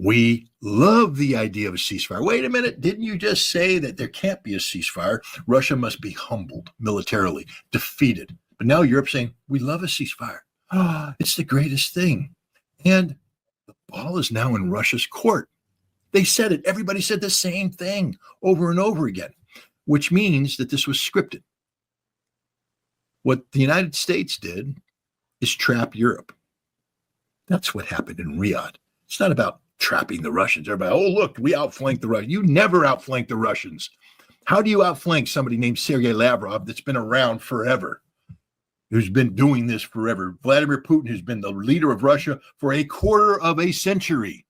We love the idea of a ceasefire. Wait a minute. Didn't you just say that there can't be a ceasefire? Russia must be humbled militarily, defeated. But now Europe's saying, we love a ceasefire. It's the greatest thing. And the ball is now in Russia's court. They said it. Everybody said the same thing over and over again, which means that this was scripted. What the United States did is trap Europe. That's what happened in Riyadh. It's not about trapping the Russians. Everybody, oh, look, we outflanked the Russians. You never outflanked the Russians. How do you outflank somebody named Sergei Lavrov that's been around forever, who's been doing this forever? Vladimir Putin, who's been the leader of Russia for a quarter of a century.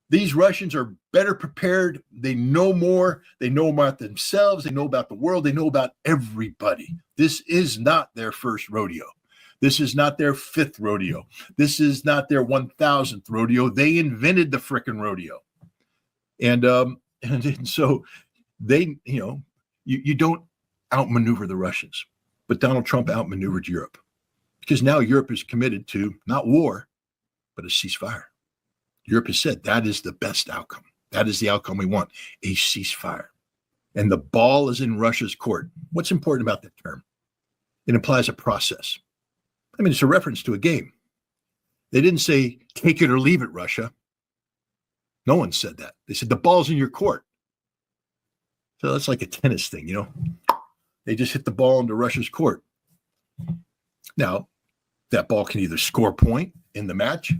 These Russians are better prepared. They know more. They know about themselves. They know about the world. They know about everybody. This is not their first rodeo. This is not their fifth rodeo. This is not their 1,000th rodeo. They invented the frickin' rodeo. And so they, you don't outmaneuver the Russians. But Donald Trump outmaneuvered Europe because now Europe is committed to not war, but a ceasefire. Europe has said that is the best outcome. That is the outcome we want, a ceasefire. And the ball is in Russia's court. What's important about that term? It implies a process. I mean, it's a reference to a game. They didn't say, take it or leave it, Russia. No one said that. They said, the ball's in your court. So that's like a tennis thing, They just hit the ball into Russia's court. Now, that ball can either score a point in the match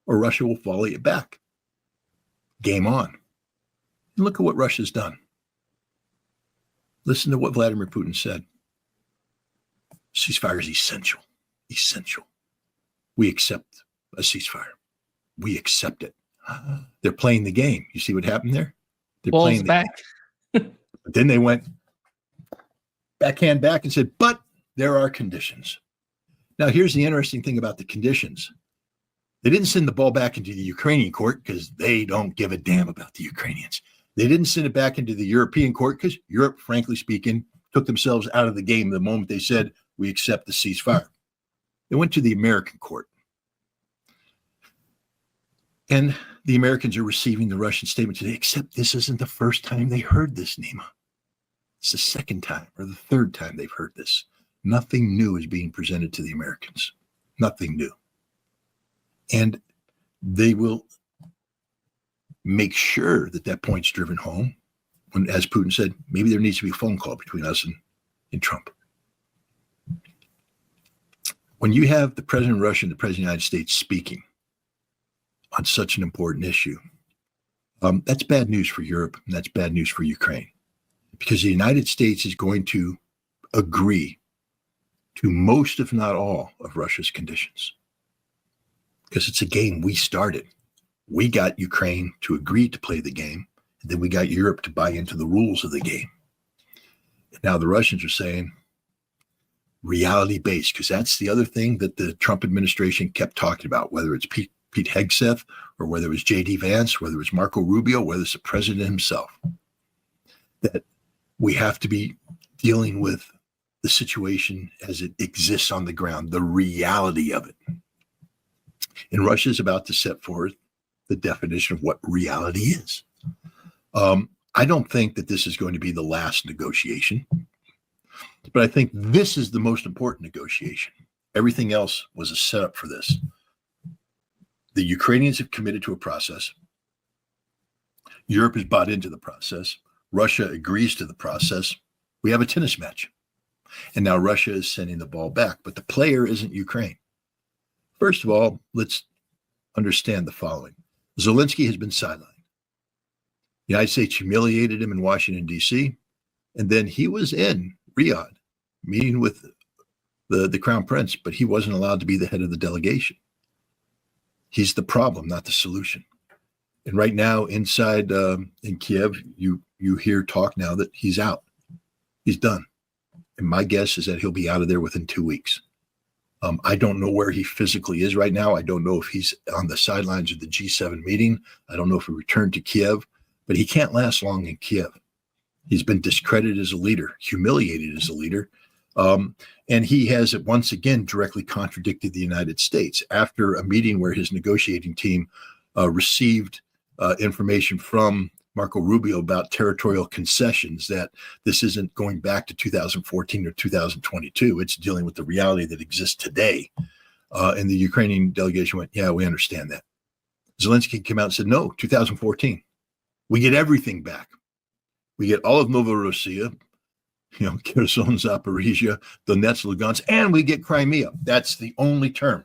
or Russia will volley it back. Game on. And look at what Russia's done. Listen to what Vladimir Putin said. Ceasefire is essential. Essential. We accept a ceasefire. We accept it. They're playing the game. You see what happened there? They're Balls playing back. But then they went backhand back and said, but there are conditions. Now, here's the interesting thing about the conditions. They didn't send the ball back into the Ukrainian court because they don't give a damn about the Ukrainians. They didn't send it back into the European court because Europe, frankly speaking, took themselves out of the game the moment they said, we accept the ceasefire. They went to the American court. And the Americans are receiving the Russian statement today, except this isn't the first time they heard this, Nima. It's the second time or the third time they've heard this. Nothing new is being presented to the Americans. Nothing new. And they will make sure that that point's driven home when, as Putin said, maybe there needs to be a phone call between us and Trump. When you have the president of Russia and the president of the United States speaking on such an important issue, that's bad news for Europe and that's bad news for Ukraine, because the United States is going to agree to most, if not all, of Russia's conditions. Because it's a game we started. We got Ukraine to agree to play the game, and then we got Europe to buy into the rules of the game. And now the Russians are saying reality-based, because that's the other thing that the Trump administration kept talking about, whether it's Pete Hegseth or whether it was J.D. Vance, whether it was Marco Rubio, whether it's the president himself, that we have to be dealing with the situation as it exists on the ground, the reality of it. And Russia is about to set forth the definition of what reality is. I don't think that this is going to be the last negotiation, but I think this is the most important negotiation. Everything else was a setup for this. The Ukrainians have committed to a process. Europe has bought into the process. Russia agrees to the process. We have a tennis match. And now Russia is sending the ball back, but the player isn't Ukraine. First of all, let's understand the following. Zelensky has been sidelined. The United States humiliated him in Washington, D.C., and then he was in Riyadh meeting with the Crown Prince, but he wasn't allowed to be the head of the delegation. He's the problem, not the solution. And right now, inside in Kiev, you hear talk now that he's out. He's done. And my guess is that he'll be out of there within 2 weeks. I don't know where he physically is right now. I don't know if he's on the sidelines of the G7 meeting. I don't know if he returned to Kiev, but he can't last long in Kiev. He's been discredited as a leader, humiliated as a leader. And he has once again directly contradicted the United States after a meeting where his negotiating team received information from Marco Rubio about territorial concessions, that this isn't going back to 2014 or 2022. It's dealing with the reality that exists today. And the Ukrainian delegation went, yeah, we understand that. Zelensky came out and said, no, 2014. We get everything back. We get all of Novorossiya, Kherson, Zaporizhia, Donetsk, Lugansk, and we get Crimea. That's the only term.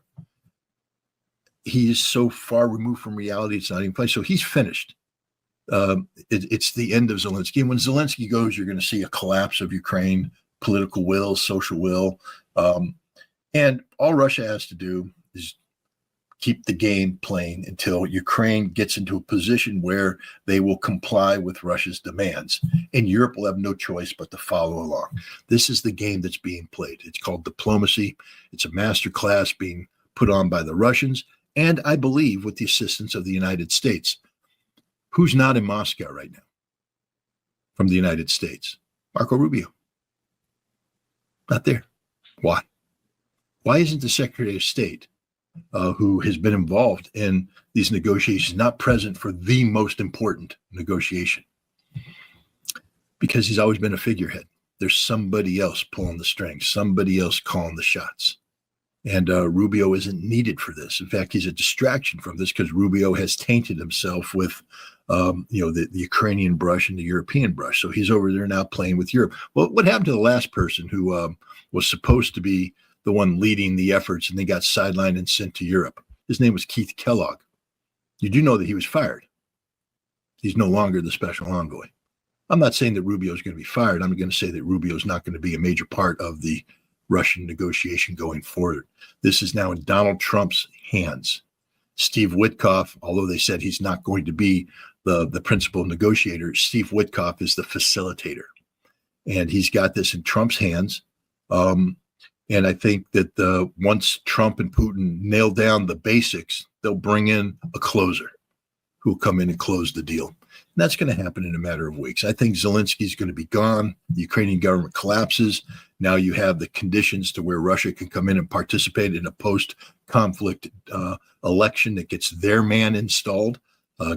He is so far removed from reality, it's not even place. So he's finished. It's the end of Zelensky. And when Zelensky goes, you're going to see a collapse of Ukraine, political will, social will. And all Russia has to do is keep the game playing until Ukraine gets into a position where they will comply with Russia's demands. And Europe will have no choice but to follow along. This is the game that's being played. It's called diplomacy. It's a master class being put on by the Russians, and I believe with the assistance of the United States. Who's not in Moscow right now from the United States? Marco Rubio. Not there. Why? Why isn't the Secretary of State, who has been involved in these negotiations, not present for the most important negotiation? Because he's always been a figurehead. There's somebody else pulling the strings, somebody else calling the shots. And Rubio isn't needed for this. In fact, he's a distraction from this because Rubio has tainted himself with, the Ukrainian brush and the European brush. So he's over there now playing with Europe. Well, what happened to the last person who was supposed to be the one leading the efforts and they got sidelined and sent to Europe? His name was Keith Kellogg. You do know that he was fired. He's no longer the special envoy. I'm not saying that Rubio is going to be fired. I'm going to say that Rubio is not going to be a major part of the Russian negotiation going forward. This is now in Donald Trump's hands. Steve Witkoff, although they said he's not going to be the principal negotiator, Steve Witkoff is the facilitator. And he's got this in Trump's hands. And I think that once Trump and Putin nail down the basics, they'll bring in a closer who will come in and close the deal. And that's going to happen in a matter of weeks. I think Zelensky's going to be gone. The Ukrainian government collapses. Now you have the conditions to where Russia can come in and participate in a post-conflict election that gets their man installed,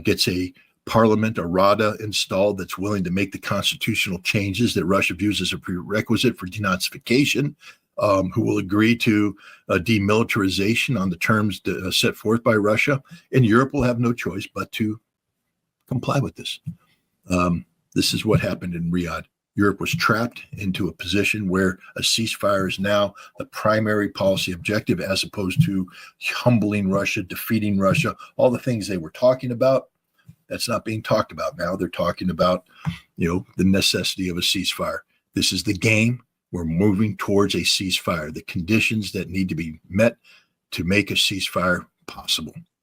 gets a parliament, a Rada installed that's willing to make the constitutional changes that Russia views as a prerequisite for denazification, who will agree to demilitarization on the terms set forth by Russia. And Europe will have no choice but to comply with this. This is what happened in Riyadh. Europe was trapped into a position where a ceasefire is now the primary policy objective, as opposed to humbling Russia, defeating Russia, all the things they were talking about. That's not being talked about now. They're talking about, the necessity of a ceasefire. This is the game. We're moving towards a ceasefire, the conditions that need to be met to make a ceasefire possible.